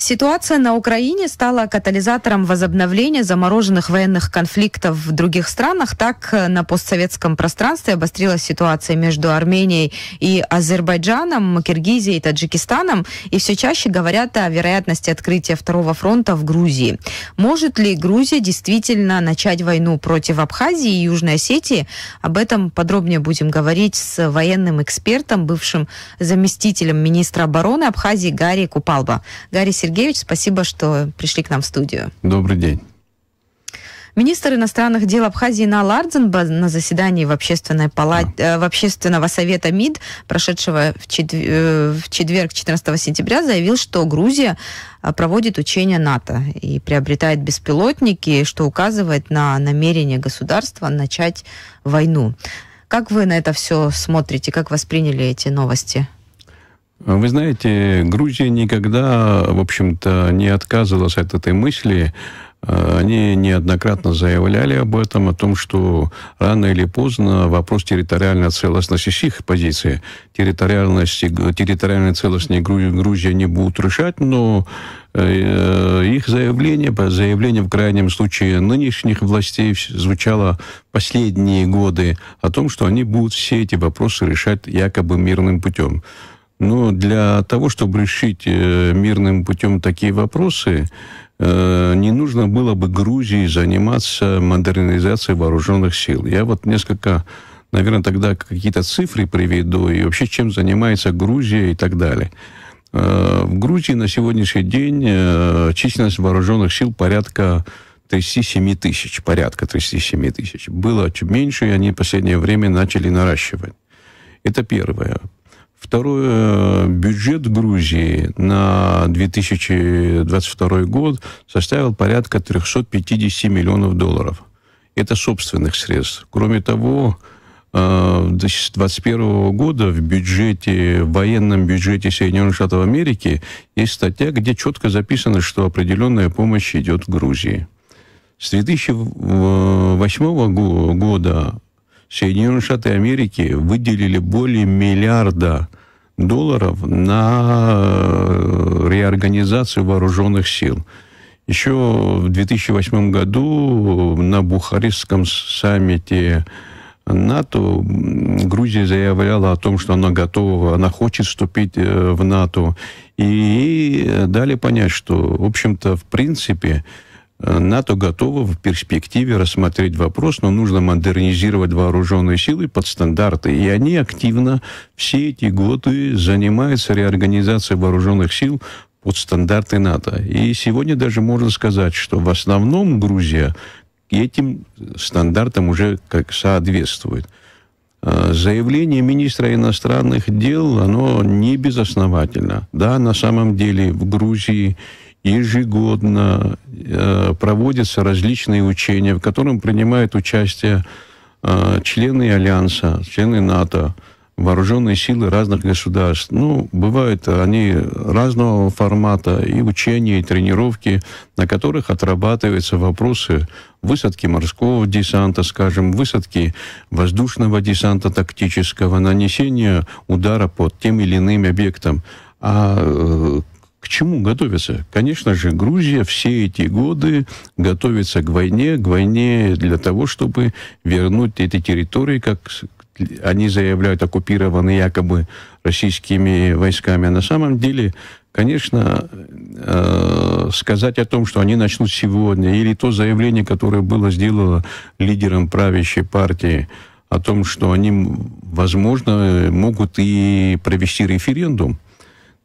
Ситуация на Украине стала катализатором возобновления замороженных военных конфликтов в других странах. Так, на постсоветском пространстве обострилась ситуация между Арменией и Азербайджаном, Киргизией и Таджикистаном. И все чаще говорят о вероятности открытия второго фронта в Грузии. Может ли Грузия действительно начать войну против Абхазии и Южной Осетии? Об этом подробнее будем говорить с военным экспертом, бывшим заместителем министра обороны Абхазии Гарри Купалба. Гарри Сергеевич, спасибо, что пришли к нам в студию. Добрый день. Министр иностранных дел Абхазии Инал Ардзинба на заседании в Общественного совета МИД, прошедшего в четверг, 14 сентября, заявил, что Грузия проводит учения НАТО и приобретает беспилотники, что указывает на намерение государства начать войну. Как вы на это все смотрите? Как восприняли эти новости? Вы знаете, Грузия никогда, в общем-то, не отказывалась от этой мысли. Они неоднократно заявляли об этом, о том, что рано или поздно вопрос территориальной целостности с их позиции, территориальной целостности Грузии не будут решать, но их заявление в крайнем случае нынешних властей звучало последние годы о том, что они будут все эти вопросы решать якобы мирным путем. Но для того, чтобы решить мирным путем такие вопросы, не нужно было бы Грузии заниматься модернизацией вооруженных сил. Я вот несколько, наверное, тогда какие-то цифры приведу, и вообще чем занимается Грузия и так далее. В Грузии на сегодняшний день численность вооруженных сил порядка 37 тысяч. Было чуть меньше, и они в последнее время начали наращивать. Это первое. Второе, бюджет Грузии на 2022 год составил порядка 350 миллионов долларов. Это собственных средств. Кроме того, с 2021 года в военном бюджете Соединенных Штатов Америки есть статья, где четко записано, что определенная помощь идет Грузии. С 2008 года Соединенные Штаты Америки выделили более миллиарда долларов на реорганизацию вооруженных сил. Еще в 2008 году на Бухарестском саммите НАТО Грузия заявляла о том, что она готова, она хочет вступить в НАТО. И дали понять, что, в общем-то, в принципе, НАТО готово в перспективе рассмотреть вопрос, но нужно модернизировать вооруженные силы под стандарты. И они активно все эти годы занимаются реорганизацией вооруженных сил под стандарты НАТО. И сегодня даже можно сказать, что в основном Грузия этим стандартам уже как соответствует. Заявление министра иностранных дел, оно не безосновательно. Да, на самом деле в Грузии ежегодно проводятся различные учения, в которых принимают участие члены Альянса, члены НАТО, вооруженные силы разных государств. Ну, бывают они разного формата, и учения, и тренировки, на которых отрабатываются вопросы высадки морского десанта, скажем, высадки воздушного десанта тактического, нанесения удара по тем или иным объектам. К чему готовится? Конечно же, Грузия все эти годы готовится к войне для того, чтобы вернуть эти территории, как они заявляют, оккупированные якобы российскими войсками. А на самом деле, конечно, сказать о том, что они начнут сегодня, или то заявление, которое было сделано лидером правящей партии, о том, что они, возможно, могут и провести референдум,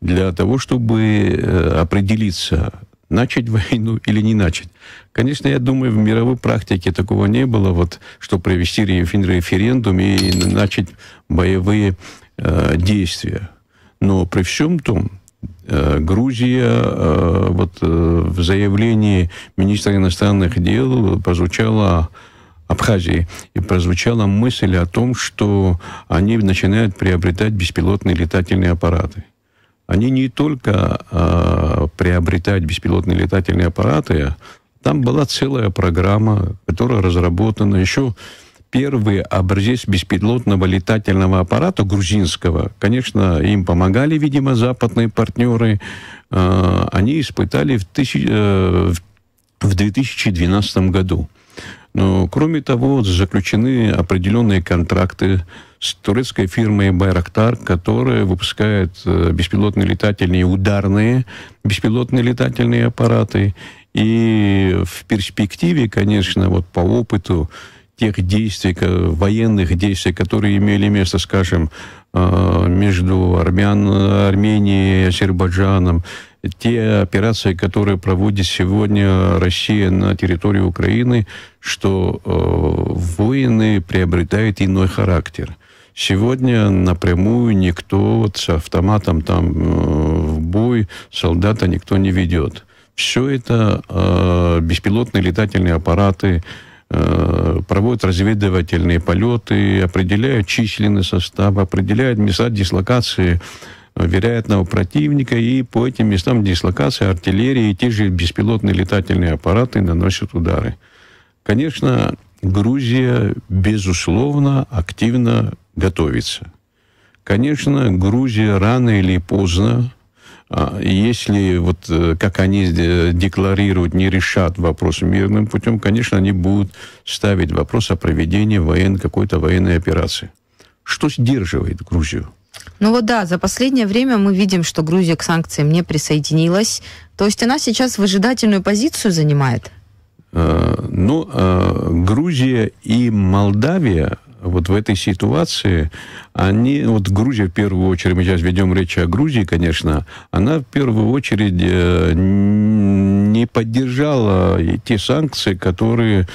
для того, чтобы определиться, начать войну или не начать. Конечно, я думаю, в мировой практике такого не было, вот, что провести референдум и начать боевые действия. Но при всем том, Грузия, в заявлении министра иностранных дел прозвучала Абхазии, и прозвучала мысль о том, что они начинают приобретать беспилотные летательные аппараты. Они не только приобретают беспилотные летательные аппараты, там была целая программа, которая разработана еще первый образец беспилотного летательного аппарата грузинского, конечно, им помогали, видимо, западные партнеры, они испытали в 2012 году. Но, кроме того, заключены определенные контракты с турецкой фирмой «Байрактар», которая выпускает беспилотные летательные, ударные беспилотные летательные аппараты. И в перспективе, конечно, вот по опыту тех действий, военных действий, которые имели место, скажем, между Арменией и Азербайджаном, те операции, которые проводит сегодня Россия на территории Украины, что войны приобретают иной характер. Сегодня напрямую никто вот с автоматом там в бой солдата никто не ведет. Все это беспилотные летательные аппараты, проводят разведывательные полеты, определяют численный состав, определяют места дислокации вероятного противника, и по этим местам дислокации артиллерии и те же беспилотные летательные аппараты наносят удары. Конечно, Грузия, безусловно, активно готовится. Конечно, Грузия рано или поздно, если, вот, как они декларируют, не решат вопрос мирным путем, конечно, они будут ставить вопрос о проведении какой-то военной операции. Что сдерживает Грузию? Ну вот да, за последнее время мы видим, что Грузия к санкциям не присоединилась. То есть она сейчас выжидательную позицию занимает? Грузия и Молдавия вот в этой ситуации, вот Грузия в первую очередь, мы сейчас ведем речь о Грузии, конечно, она в первую очередь не поддержала те санкции, которые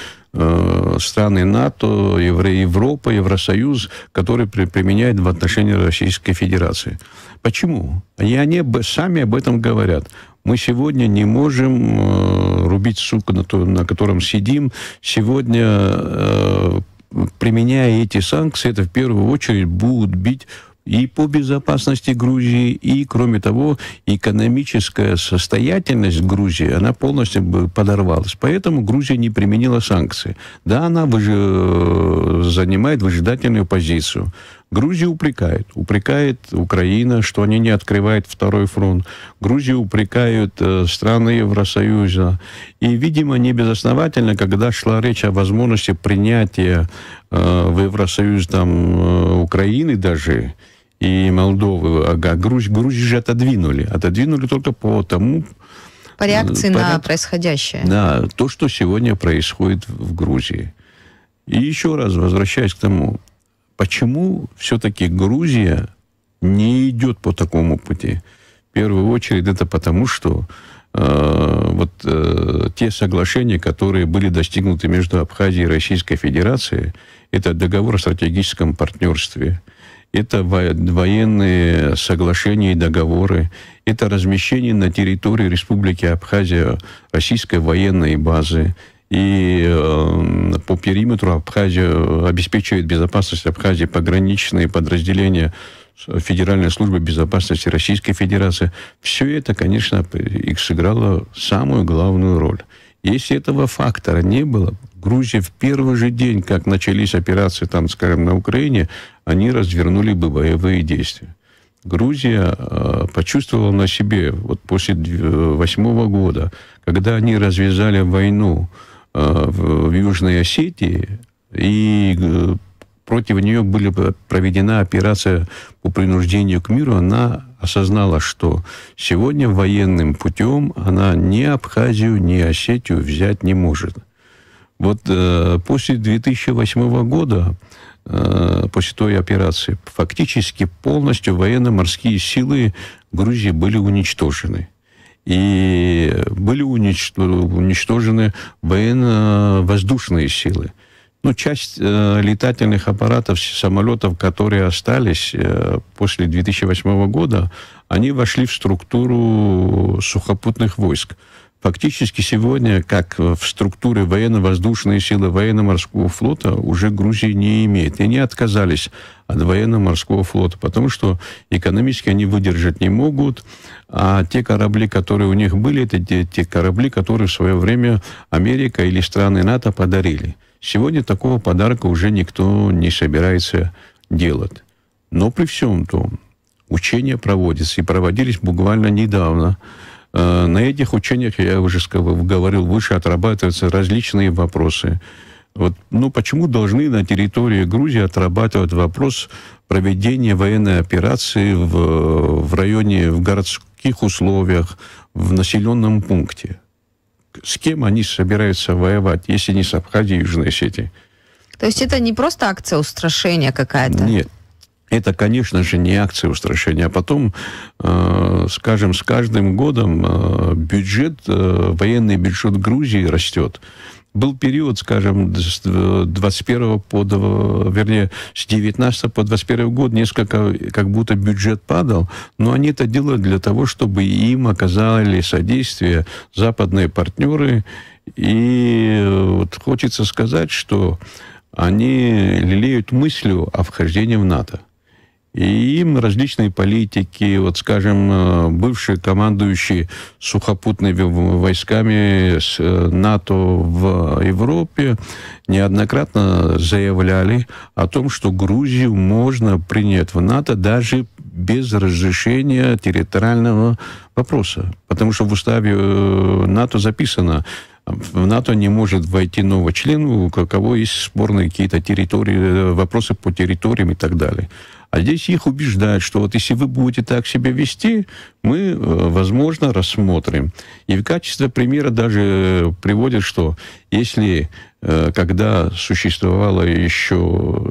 страны НАТО, Европа, Евросоюз, которые применяют в отношении Российской Федерации. Почему? И они сами об этом говорят. Мы сегодня не можем рубить сук, на котором сидим. Сегодня, применяя эти санкции, это в первую очередь будут бить и по безопасности Грузии, и, кроме того, экономическая состоятельность Грузии, она полностью подорвалась. Поэтому Грузия не применила санкции. Да, она занимает выжидательную позицию. Грузию упрекает Украина, что они не открывают второй фронт. Грузию упрекают страны Евросоюза. И, видимо, не безосновательно, когда шла речь о возможности принятия в Евросоюз Украины даже, и Молдовы, а Грузию же отодвинули. Отодвинули только по тому... По реакции на происходящее. Да, то, что сегодня происходит в Грузии. И еще раз возвращаясь к тому, почему все-таки Грузия не идет по такому пути? В первую очередь это потому, что те соглашения, которые были достигнуты между Абхазией и Российской Федерацией, это договор о стратегическом партнерстве, это военные соглашения и договоры, это размещение на территории Республики Абхазия российской военной базы, и по периметру Абхазия обеспечивает безопасность Абхазии пограничные подразделения Федеральной службы безопасности Российской Федерации. Все это, конечно, сыграло самую главную роль. Если этого фактора не было, Грузия в первый же день, как начались операции, скажем, на Украине, они развернули бы боевые действия. Грузия почувствовала на себе, вот после 2008 года, когда они развязали войну в Южной Осетии, и против нее была проведена операция по принуждению к миру, она осознала, что сегодня военным путем она ни Абхазию, ни Осетию взять не может. Вот после 2008 года, после той операции, фактически полностью военно-морские силы Грузии были уничтожены. И были уничтожены военно-воздушные силы. Часть летательных аппаратов, самолетов, которые остались после 2008 года, они вошли в структуру сухопутных войск. Фактически сегодня, как в структуре военно-воздушные силы военно-морского флота, уже Грузия не имеет. И они отказались от военно-морского флота, потому что экономически они выдержать не могут. А те корабли, которые у них были, это те корабли, которые в свое время Америка или страны НАТО подарили. Сегодня такого подарка уже никто не собирается делать. Но при всем том, учения проводятся и проводились буквально недавно. На этих учениях, я уже говорил выше, отрабатываются различные вопросы. Вот, почему должны на территории Грузии отрабатывать вопрос проведения военной операции в районе, в городских условиях, в населенном пункте? С кем они собираются воевать, если не с Абхазией и Южной Осетией? То есть это не просто акция устрашения какая-то? Нет. Это, конечно же, не акция устрашения. А потом, скажем, с каждым годом военный бюджет Грузии растет. Был период, скажем, с 21 с 19 по 21 год несколько, как будто бюджет падал, но они это делают для того, чтобы им оказали содействие западные партнеры. И вот хочется сказать, что они лелеют мыслью о вхождении в НАТО. И им различные политики, вот, скажем, бывшие командующие сухопутными войсками с НАТО в Европе неоднократно заявляли о том, что Грузию можно принять в НАТО даже без разрешения территориального вопроса. Потому что в уставе НАТО записано, в НАТО не может войти новый член, у кого есть спорные какие-то территории, вопросы по территориям и так далее. А здесь их убеждают, что вот если вы будете так себя вести, мы, возможно, рассмотрим. И в качестве примера даже приводят, что если, когда существовала еще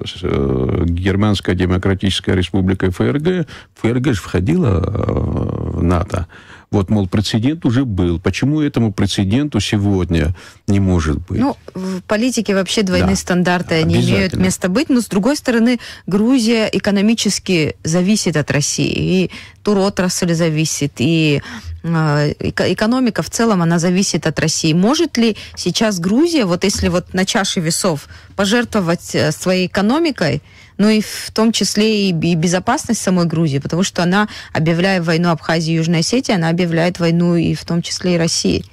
Германская Демократическая Республика ФРГ, ФРГ же входила в НАТО. Вот, мол, прецедент уже был. Почему этому прецеденту сегодня не может быть? В политике вообще двойные стандарты, они имеют место быть. Но, с другой стороны, Грузия экономически зависит от России. И туротрасль зависит, и экономика в целом, она зависит от России. Может ли сейчас Грузия, вот если вот на чаше весов, пожертвовать своей экономикой, и в том числе и безопасность самой Грузии, потому что она, объявляя войну Абхазии и Южной Осетии, она объявляет войну и в том числе и России.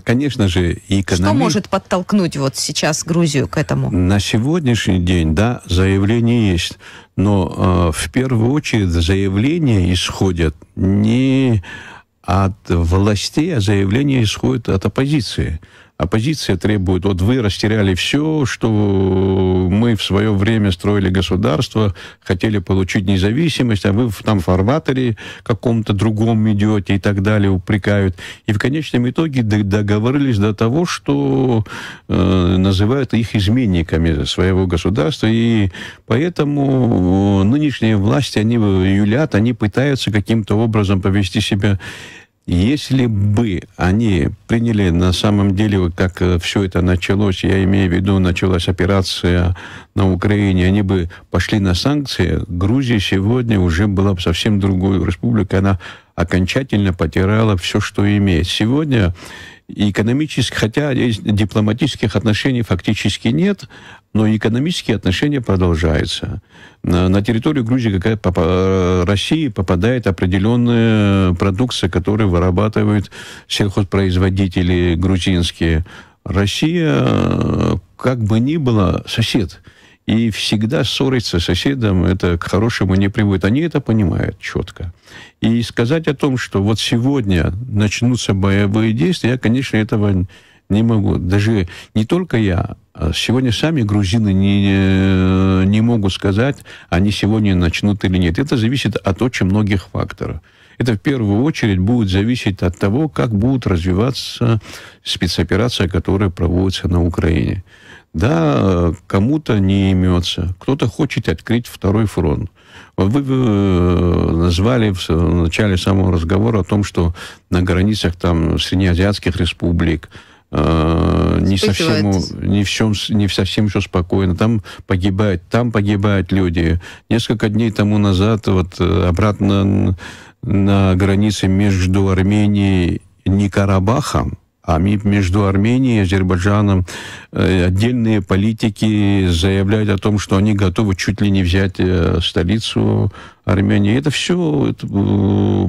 Конечно же, Что может подтолкнуть вот сейчас Грузию к этому? На сегодняшний день, да, заявления есть, но в первую очередь заявления исходят не от властей, а заявления исходят от оппозиции. Оппозиция требует, вот вы растеряли все, что мы в свое время строили государство, хотели получить независимость, а вы там в фарватере каком-то другом идете и так далее, упрекают. И в конечном итоге договорились до того, что называют их изменниками своего государства. И поэтому нынешние власти, они юлят, они пытаются каким-то образом повести себя. Если бы они приняли на самом деле, как все это началось, я имею в виду, началась операция на Украине, они бы пошли на санкции, Грузия сегодня уже была бы совсем другой республикой, она окончательно потеряла все, что имеет. Сегодня экономически, хотя дипломатических отношений фактически нет, но экономические отношения продолжаются. На территорию Грузии, России, попадает определенная продукция, которую вырабатывают сельхозпроизводители грузинские. Россия, как бы ни было, сосед. И всегда ссориться с соседом, это к хорошему не приводит. Они это понимают четко. И сказать о том, что вот сегодня начнутся боевые действия, я, конечно, этого не могу. Даже не только я, а сегодня сами грузины не могут сказать, они сегодня начнут или нет. Это зависит от очень многих факторов. Это в первую очередь будет зависеть от того, как будут развиваться спецоперации, которые проводятся на Украине. Да, кому-то не имется, кто-то хочет открыть второй фронт. Вы назвали в начале самого разговора о том, что на границах там среднеазиатских республик не совсем все спокойно. Там погибают люди. Несколько дней тому назад вот обратно на границе между Арменией и Карабахом, А между Арменией и Азербайджаном отдельные политики заявляют о том, что они готовы чуть ли не взять столицу Армении. Это все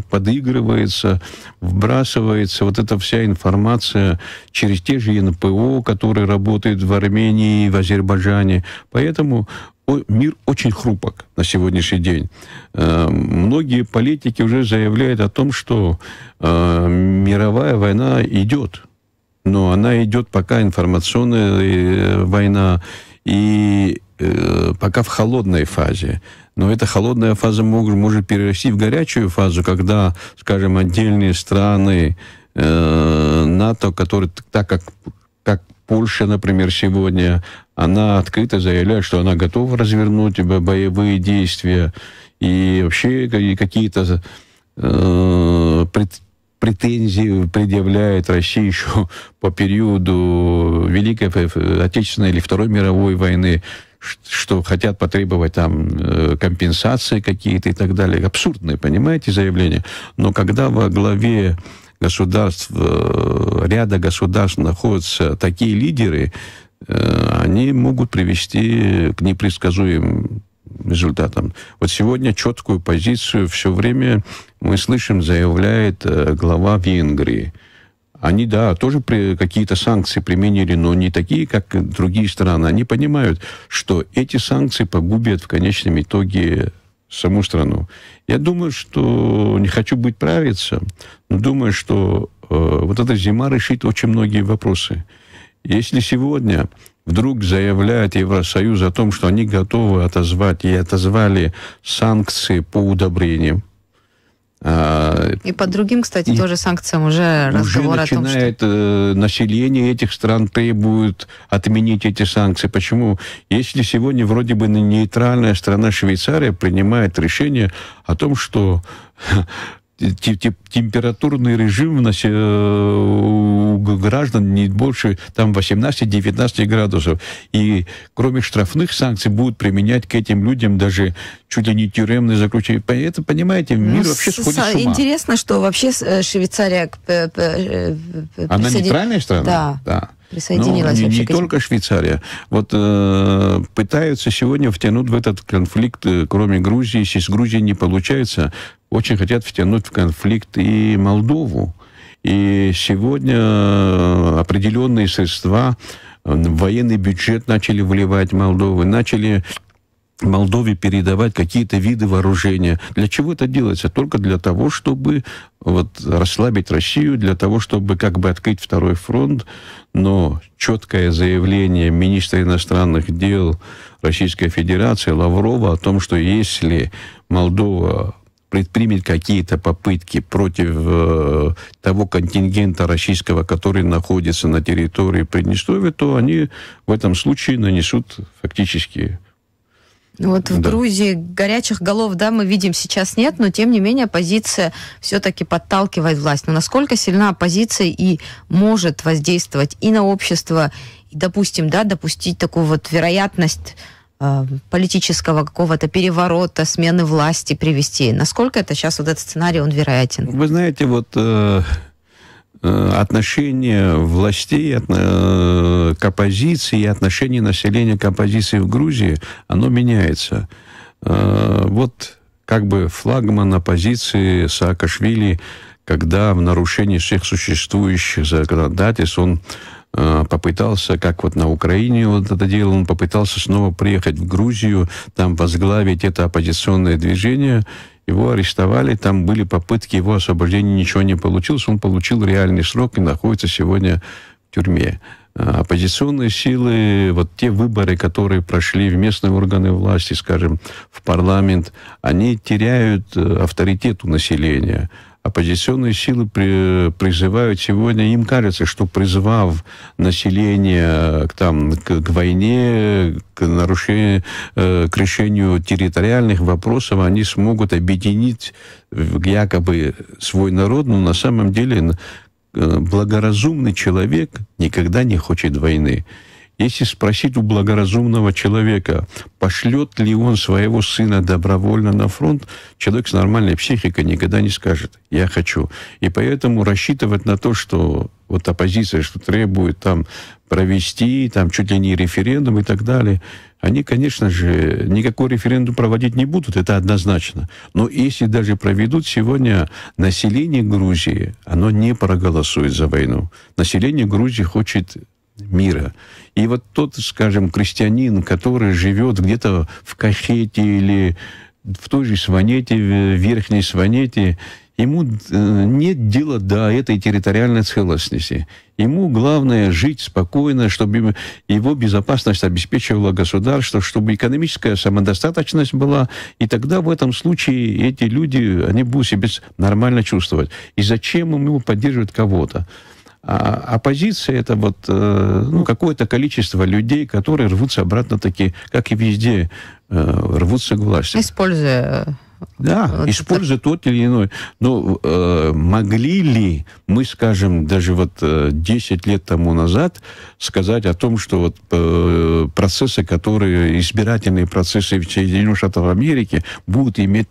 подыгрывается, вбрасывается. Вот эта вся информация через те же НПО, которые работают в Армении и в Азербайджане. Поэтому мир очень хрупок на сегодняшний день. Многие политики уже заявляют о том, что мировая война идет. Но она идет пока информационная война и пока в холодной фазе. Но эта холодная фаза может перерасти в горячую фазу, когда, скажем, отдельные страны НАТО, которые, так как Польша, например, сегодня, она открыто заявляет, что она готова развернуть боевые действия и вообще какие-то претензии предъявляет России еще по периоду Великой Отечественной или Второй мировой войны, что хотят потребовать там компенсации какие-то и так далее. Абсурдные, понимаете, заявления. Но когда во главе государств, ряда государств находятся такие лидеры, они могут привести к непредсказуемым результатам. Вот сегодня четкую позицию все время мы слышим, заявляет глава Венгрии. Они, да, тоже какие-то санкции применили, но не такие, как другие страны. Они понимают, что эти санкции погубят в конечном итоге саму страну. Я думаю, что, не хочу быть правицем, но думаю, что вот эта зима решит очень многие вопросы. Если сегодня вдруг заявляет Евросоюз о том, что они готовы отозвать и отозвали санкции по удобрениям. И по другим, кстати, тоже санкциям уже разговор о том, что... население этих стран требует отменить эти санкции. Почему? Если сегодня вроде бы нейтральная страна Швейцария принимает решение о том, что температурный режим у граждан не больше там 18-19 градусов. И кроме штрафных санкций будут применять к этим людям даже чуть ли не тюремные заключения. Это, понимаете, мир вообще сходит с ума. Интересно, что вообще Швейцария... Она нейтральная страна? Да. Присоединилась не вообще только Швейцария. Вот пытаются сегодня втянуть в этот конфликт, кроме Грузии, если с Грузией не получается, очень хотят втянуть в конфликт и Молдову. И сегодня определенные средства в военный бюджет начали вливать Молдовы, начали Молдове передавать какие-то виды вооружения. Для чего это делается? Только для того, чтобы расслабить Россию, для того, чтобы как бы открыть второй фронт. Но четкое заявление министра иностранных дел Российской Федерации Лаврова о том, что если Молдова предпримет какие-то попытки против того контингента российского, который находится на территории Приднестровья, то они в этом случае нанесут фактически... Вот в Грузии горячих голов, да, мы видим сейчас нет, но тем не менее оппозиция все-таки подталкивает власть. Но насколько сильна оппозиция и может воздействовать и на общество, и, допустим, да, допустить такую вот вероятность политического какого-то переворота, смены власти привести? Насколько это сейчас вот этот сценарий, он вероятен? Вы знаете, отношение властей к оппозиции и отношение населения к оппозиции в Грузии, оно меняется. Как бы флагман оппозиции Саакашвили, когда в нарушении всех существующих законодательств он попытался, как на Украине это делал, он попытался снова приехать в Грузию, там возглавить это оппозиционное движение. Его арестовали, там были попытки его освобождения, ничего не получилось. Он получил реальный срок и находится сегодня в тюрьме. Оппозиционные силы, те выборы, которые прошли в местные органы власти, скажем, в парламент, они теряют авторитет у населения. Оппозиционные силы призывают сегодня, им кажется, что призвав население к войне, к решению территориальных вопросов, они смогут объединить якобы свой народ, но на самом деле благоразумный человек никогда не хочет войны. Если спросить у благоразумного человека, пошлет ли он своего сына добровольно на фронт, человек с нормальной психикой никогда не скажет «я хочу». И поэтому рассчитывать на то, что вот оппозиция, что требует там провести, там чуть ли не референдум и так далее, они, конечно же, никакой референдум проводить не будут, это однозначно. Но если даже проведут, сегодня население Грузии, оно не проголосует за войну. Население Грузии хочет мира. И вот тот, скажем, крестьянин, который живет где-то в Кашете или в той же Сванете, в Верхней Сванете, ему нет дела до этой территориальной целостности. Ему главное жить спокойно, чтобы его безопасность обеспечивало государство, чтобы экономическая самодостаточность была. И тогда в этом случае эти люди, они будут себя нормально чувствовать. И зачем ему поддерживать кого-то? А оппозиция — это вот какое-то количество людей, которые рвутся обратно-таки, как и везде, рвутся к власти. Используя... Да, используя тот или иной. Но могли ли мы, скажем, даже вот 10 лет тому назад сказать о том, что вот процессы, избирательные процессы в Соединенных Штатах Америки будут иметь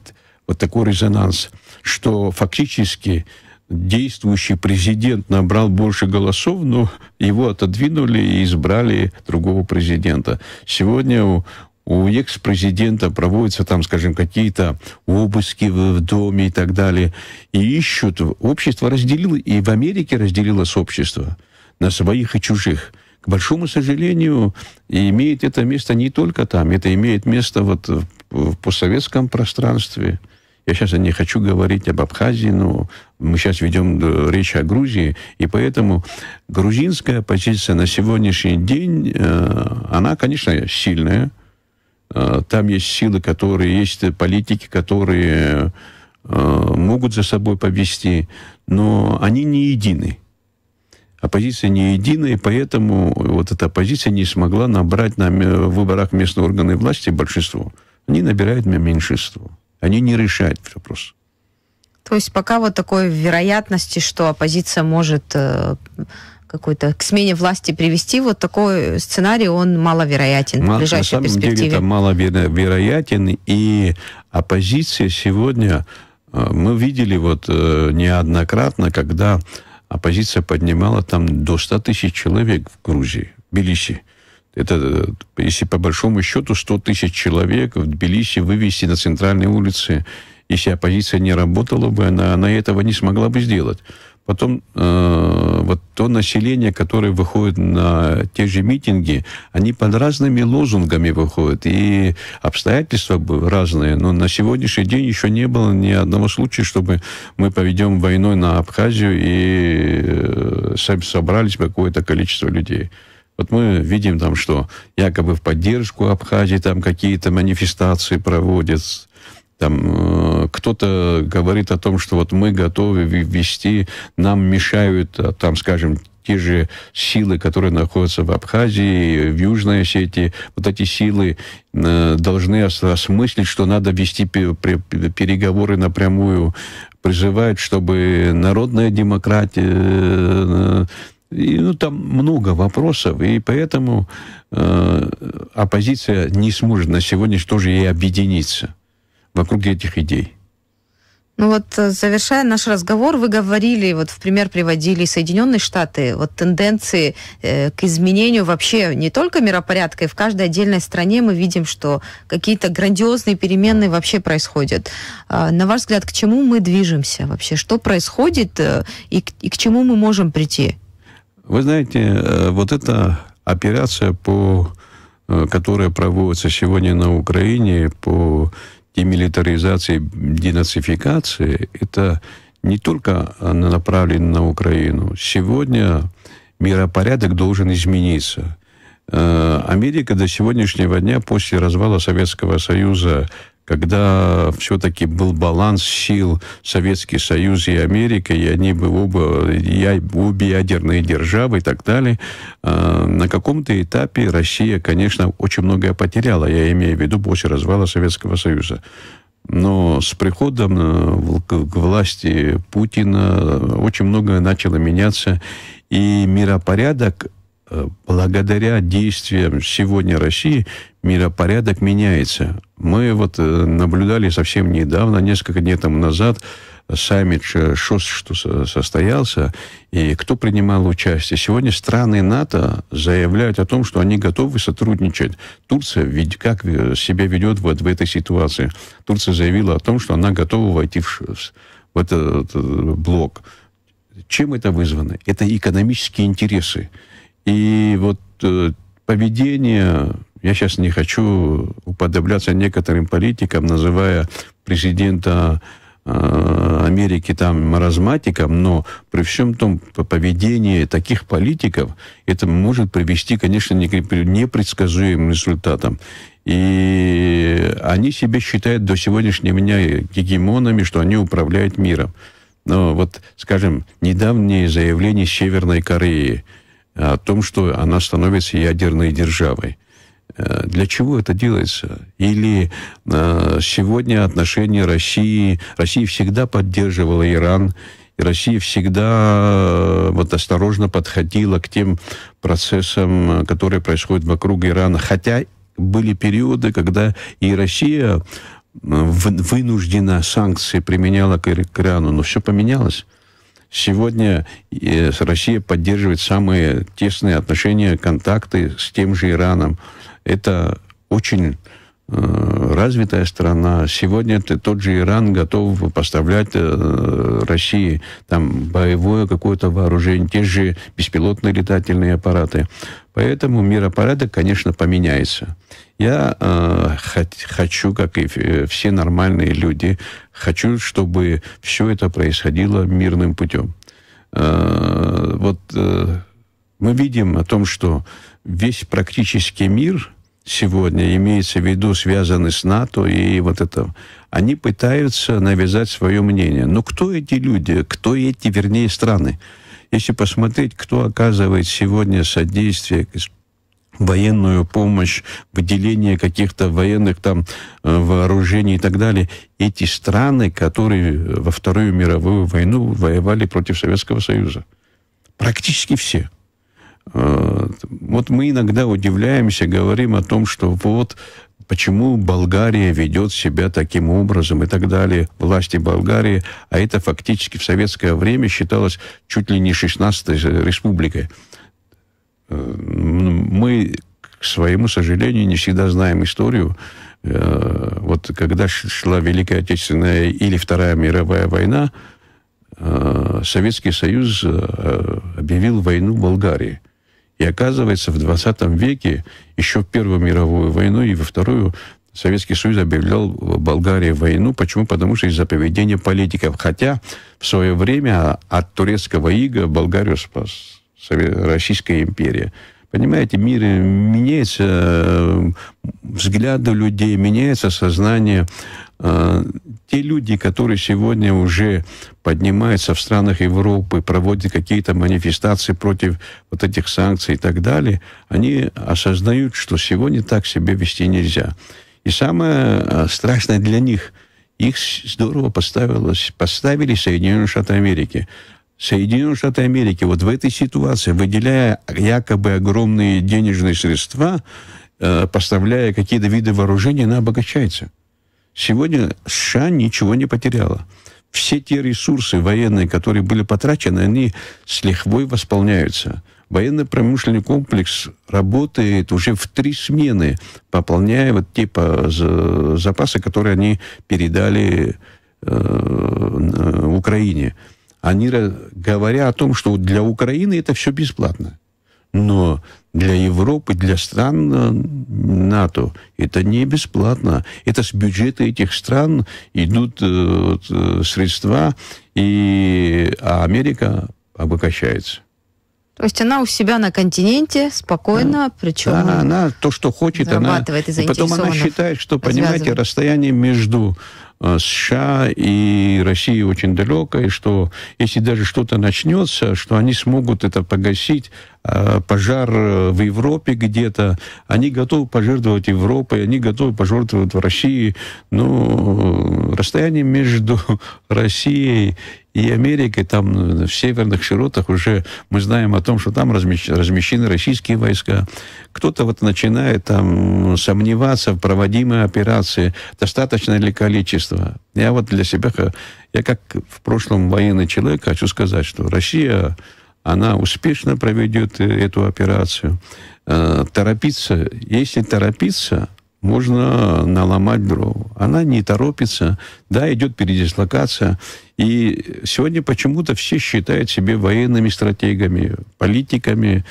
вот такой резонанс, что фактически действующий президент набрал больше голосов, но его отодвинули и избрали другого президента. Сегодня у экс-президента проводятся там, скажем, какие-то обыски в доме и так далее. И ищут. Общество разделило, и в Америке разделилось общество на своих и чужих. К большому сожалению, имеет это место не только там. Это имеет место вот в постсоветском пространстве. Я сейчас не хочу говорить об Абхазии, но мы сейчас ведем речь о Грузии, и поэтому грузинская оппозиция на сегодняшний день, она, конечно, сильная. Там есть силы, есть политики, которые могут за собой повести, но они не едины. Оппозиция не едина, и поэтому вот эта оппозиция не смогла набрать на выборах местные органы власти большинство. Они набирают меньшинство. Они не решают вопрос. То есть пока вот такой вероятности, что оппозиция может какой-то к смене власти привести, вот такой сценарий, он маловероятен в ближайшей перспективе. На самом деле это маловероятен, и оппозиция сегодня, мы видели вот неоднократно, когда оппозиция поднимала там до 100 тысяч человек в Грузии, в Тбилиси. Это, если по большому счету, 100 тысяч человек в Тбилиси вывести на центральные улицы, если оппозиция не работала бы, она этого не смогла бы сделать. Потом вот то население, которое выходит на те же митинги, они под разными лозунгами выходят, и обстоятельства разные. Но на сегодняшний день еще не было ни одного случая, чтобы мы поведем войной на Абхазию и собрались какое-то количество людей. Вот мы видим там, что якобы в поддержку Абхазии там какие-то манифестации проводят. Там кто-то говорит о том, что вот мы готовы ввести, нам мешают, там, скажем, те же силы, которые находятся в Абхазии, в Южной Осетии. Вот эти силы должны осмыслить, что надо вести переговоры напрямую, призывают, чтобы народная демократия... И, там много вопросов, и поэтому оппозиция не сможет на сегодня тоже и объединиться вокруг этих идей. Ну вот, завершая наш разговор, вы говорили, вот в пример приводили Соединенные Штаты, вот тенденции к изменению вообще не только миропорядка, и в каждой отдельной стране мы видим, что какие-то грандиозные перемены вообще происходят. На ваш взгляд, к чему мы движемся вообще? Что происходит и к чему мы можем прийти? Вы знаете, вот эта операция, которая проводится сегодня на Украине по демилитаризации, денацификации, это не только направлено на Украину. Сегодня миропорядок должен измениться. Америка до сегодняшнего дня, после развала Советского Союза, когда все-таки был баланс сил Советский Союз и Америка, и они бы обе ядерные державы и так далее, на каком-то этапе Россия, конечно, очень многое потеряла, я имею в виду после развала Советского Союза. Но с приходом к власти Путина очень многое начало меняться, и миропорядок, благодаря действиям сегодня России, миропорядок меняется. Мы вот наблюдали совсем недавно, несколько дней тому назад, саммит ШОС, что состоялся, и кто принимал участие. Сегодня страны НАТО заявляют о том, что они готовы сотрудничать. Турция как себя ведет вот в этой ситуации. Турция заявила о том, что она готова войти в этот блок. Чем это вызвано? Это экономические интересы. И вот поведение... Я сейчас не хочу уподобляться некоторым политикам, называя президента Америки там маразматиком, но при всем том поведении таких политиков это может привести, конечно, к непредсказуемым результатам. И они себя считают до сегодняшнего дня гегемонами, что они управляют миром. Но вот, скажем, недавнее заявление Северной Кореи о том, что она становится ядерной державой. Для чего это делается? Или сегодня отношения России... Россия всегда поддерживала Иран, и Россия всегда вот осторожно подходила к тем процессам, которые происходят вокруг Ирана. Хотя были периоды, когда и Россия вынуждена санкции применяла к Ирану, но все поменялось. Сегодня Россия поддерживает самые тесные отношения, контакты с тем же Ираном. Это очень развитая страна. Сегодня тот же Иран готов поставлять России там боевое какое-то вооружение, те же беспилотные летательные аппараты. Поэтому миропорядок, конечно, поменяется. Я хочу, как и все нормальные люди, хочу, чтобы все это происходило мирным путем. Вот мы видим о том, что весь практически мир сегодня, имеется в виду, связанный с НАТО и вот это, они пытаются навязать свое мнение. Но кто эти люди? Кто эти, вернее, страны? Если посмотреть, кто оказывает сегодня содействие, военную помощь, выделение каких-то военных там вооружений и так далее, эти страны, которые во Вторую мировую войну воевали против Советского Союза. Практически все. Вот мы иногда удивляемся, говорим о том, что вот почему Болгария ведет себя таким образом и так далее, власти Болгарии, а это фактически в советское время считалось чуть ли не 16-й республикой. Мы, к своему сожалению, не всегда знаем историю. Вот когда шла Великая Отечественная или Вторая мировая война, Советский Союз объявил войну Болгарии. И оказывается, в 20 веке, еще в Первую мировую войну и во Вторую, Советский Союз объявлял Болгарии войну. Почему? Потому что из-за поведения политиков. Хотя в свое время от турецкого ига Болгарию спас Российская империя. Понимаете, мир меняется, взгляды людей, меняется сознание. Те люди, которые сегодня уже поднимаются в странах Европы, проводят какие-то манифестации против вот этих санкций и так далее, они осознают, что сегодня так себя вести нельзя. И самое страшное для них, их здорово поставили Соединенные Штаты Америки. Соединенные Штаты Америки вот в этой ситуации, выделяя якобы огромные денежные средства, поставляя какие-то виды вооружения, она обогащается. Сегодня США ничего не потеряла. Все те ресурсы военные, которые были потрачены, они с лихвой восполняются. Военно-промышленный комплекс работает уже в 3 смены, пополняя вот те запасы, которые они передали Украине. Они говорят о том, что для Украины это все бесплатно. Но для Европы, для стран НАТО это не бесплатно. Это с бюджета этих стран идут средства, а Америка обогащается. То есть она у себя на континенте спокойно, причем... Да, она то, что хочет, она... И потом она считает, что, понимаете, расстояние между США и Россией очень далеко, и что если даже что-то начнется, что они смогут это погасить, пожар в Европе где-то, они готовы пожертвовать Европой, они готовы пожертвовать в России. Но расстояние между Россией и Америкой, там в северных широтах уже мы знаем о том, что там размещены российские войска. Кто-то вот начинает там сомневаться в проводимой операции, достаточно ли количество. Я вот для себя, я как в прошлом военный человек хочу сказать, что Россия, она успешно проведет эту операцию. Торопиться, если торопиться, можно наломать дров. Она не торопится, да, идет передислокация. И сегодня почему-то все считают себя военными стратегами, политиками.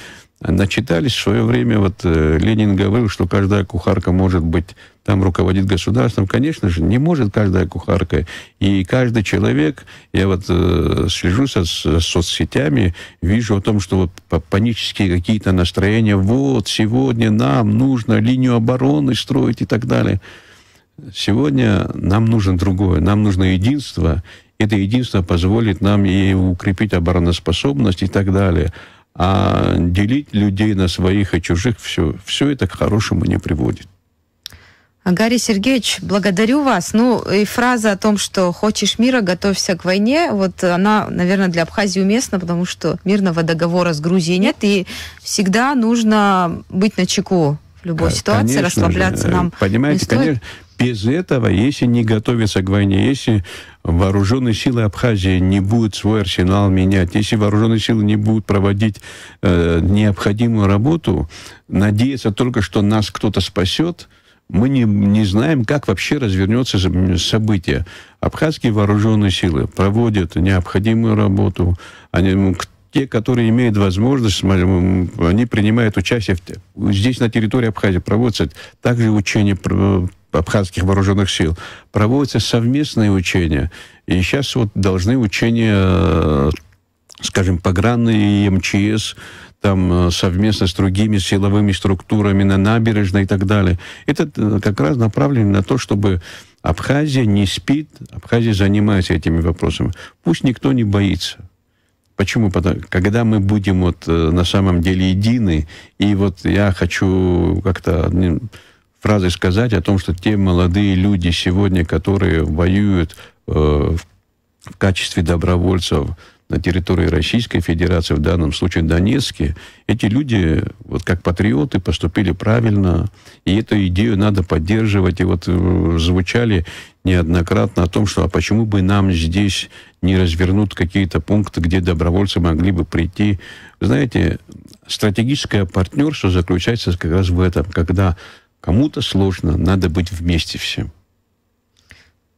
Начитались в свое время, вот Ленин говорил, что каждая кухарка может быть, там руководит государством. Конечно же, не может каждая кухарка. И каждый человек, я вот слежу со соцсетями, вижу о том, что вот панические какие-то настроения, вот сегодня нам нужно линию обороны строить и так далее. Сегодня нам нужно другое, нам нужно единство. Это единство позволит нам и укрепить обороноспособность и так далее. А делить людей на своих и чужих, все это к хорошему не приводит. Гарри Сергеевич, благодарю вас. Ну, и фраза о том, что хочешь мира, готовься к войне, вот она, наверное, для Абхазии уместна, потому что мирного договора с Грузией нет, и всегда нужно быть начеку в любой ситуации, конечно, расслабляться нам. Понимаете, конечно, без этого, если не готовиться к войне, если вооруженные силы Абхазии не будут свой арсенал менять, если вооруженные силы не будут проводить необходимую работу, надеяться только, что нас кто-то спасет, мы не знаем, как вообще развернется событие. Абхазские вооруженные силы проводят необходимую работу. Те, которые имеют возможность, они принимают участие. Здесь на территории Абхазии проводятся также учения абхазских вооруженных сил. Проводятся совместные учения. И сейчас вот должны учения, скажем, погранные и МЧС, там совместно с другими силовыми структурами на набережной и так далее. Это как раз направлено на то, чтобы Абхазия не спит, Абхазия занимается этими вопросами. Пусть никто не боится. Почему? Потому, когда мы будем вот на самом деле едины, и вот я хочу как-то фразой сказать о том, что те молодые люди сегодня, которые воюют в качестве добровольцев на территории Российской Федерации, в данном случае Донецке, эти люди, вот как патриоты, поступили правильно, и эту идею надо поддерживать. И вот звучали неоднократно о том, что а почему бы нам здесь не развернуть какие-то пункты, где добровольцы могли бы прийти. Вы знаете, стратегическое партнерство заключается как раз в этом, когда кому-то сложно, надо быть вместе всем.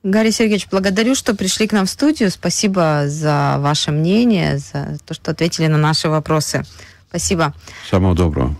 Гарри Сергеевич, благодарю, что пришли к нам в студию. Спасибо за ваше мнение, за то, что ответили на наши вопросы. Спасибо. Самого доброго.